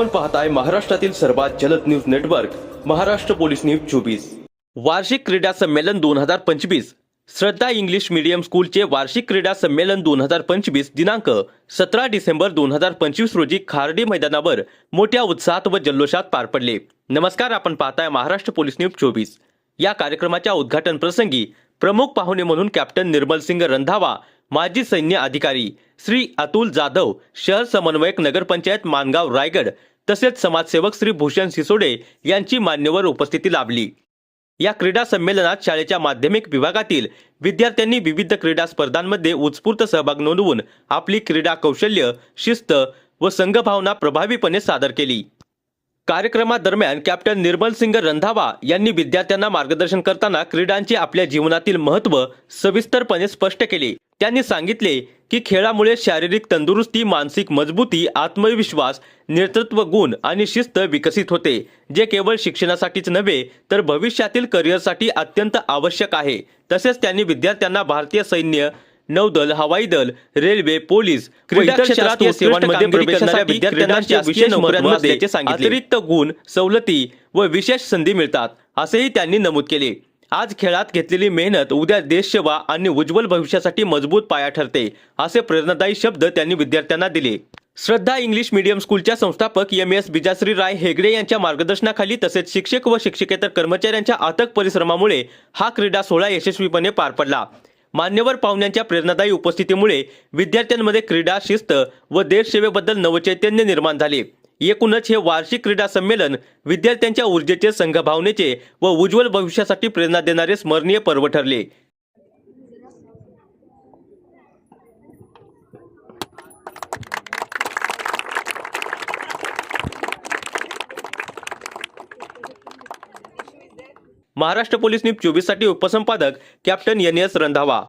आपण पाहताय महाराष्ट्रातील सर्वात जलद news network Maharashtra police news 24। वार्षिक क्रीडा संमेलन 2025 श्रद्धा इंग्लिश मीडियम स्कूलचे वार्षिक क्रीडा संमेलन 2025 दिनांक 17 डिसेंबर 2025 रोजी खार्डी मैदानावर मोठ्या उत्साहात व जल्लोषात पार पडले। नमस्कार, आपण पाहताय महाराष्ट्र पोलीस न्यूज 24। या कार्यक्रमाच्या उद्घाटन प्रसंगी प्रमुख पाहुणे म्हणून कॅप्टन निर्मल सिंग रंधावा, माजी सैन्य अधिकारी श्री अतुल जाधव, शहर समन्वयक नगरपंचायत मानगाव रायगड तसेच समाजसेवक श्री भूषण सिसोडे यांची मान्यवर उपस्थिती लाभली। या क्रीडा संमेलनात शाळेच्या माध्यमिक विभागातील विद्यार्थ्यांनी विविध क्रीडा स्पर्धांमध्ये उत्स्फूर्त सहभाग नोंदवून आपली क्रीडा कौशल्य, शिस्त व संघभावना प्रभावीपणे सादर केली। कार्यक्रमादरम्यान कॅप्टन निर्मल सिंग रंधावा यांनी विद्यार्थ्यांना मार्गदर्शन करताना क्रीडांचे आपल्या जीवनातील महत्त्व सविस्तरपणे स्पष्ट केले। त्यांनी सांगितले की खेळामुळे शारीरिक तंदुरुस्ती, मानसिक मजबूती, आत्मविश्वास, नेतृत्व गुण आणि शिस्त विकसित होते, जे केवळ शिक्षणासाठीच नव्हे तर भविष्यातील करिअरसाठी अत्यंत आवश्यक आहे। तसेच त्यांनी विद्यार्थ्यांना भारतीय सैन्य, नौदल, हवाई दल, रेल्वे, पोलीस, क्रीडा क्षेत्रातील सेवांमध्ये प्रवेशासाठी विद्यार्थ्यांना विशेष नोकऱ्यांमध्ये अतिरिक्त गुण, सवलती व विशेष संधी मिळतात असेही त्यांनी नमूद केले। आज खेळात घेतलेली मेहनत उद्या देशसेवा आणि उज्ज्वल भविष्यासाठी मजबूत पाया ठरते, असे प्रेरणादायी शब्द त्यांनी विद्यार्थ्यांना दिले। श्रद्धा इंग्लिश मीडियम स्कूलच्या संस्थापक एम.एस. बिजाश्री राय हेगडे यांच्या मार्गदर्शनाखाली तसेच शिक्षक व शिक्षकेतर कर्मचाऱ्यांच्या अथक परिश्रमामुळे हा क्रीडा सोहळा यशस्वीपणे पार पडला। मान्यवर पाहुण्यांच्या प्रेरणादायी उपस्थितीमुळे विद्यार्थ्यांमध्ये क्रीडा, शिस्त व देशसेवेबद्दल नवचैतन्य निर्माण झाले। एकूणच हे वार्षिक क्रीडा संमेलन विद्यार्थ्यांच्या ऊर्जेचे, संघभावनेचे व उज्ज्वल भविष्यासाठी प्रेरणा देणारे स्मरणीय पर्व ठरले। महाराष्ट्र पोलीस न्यूज 24 साठी उपसंपादक कॅप्टन एन.एस. रंधावा।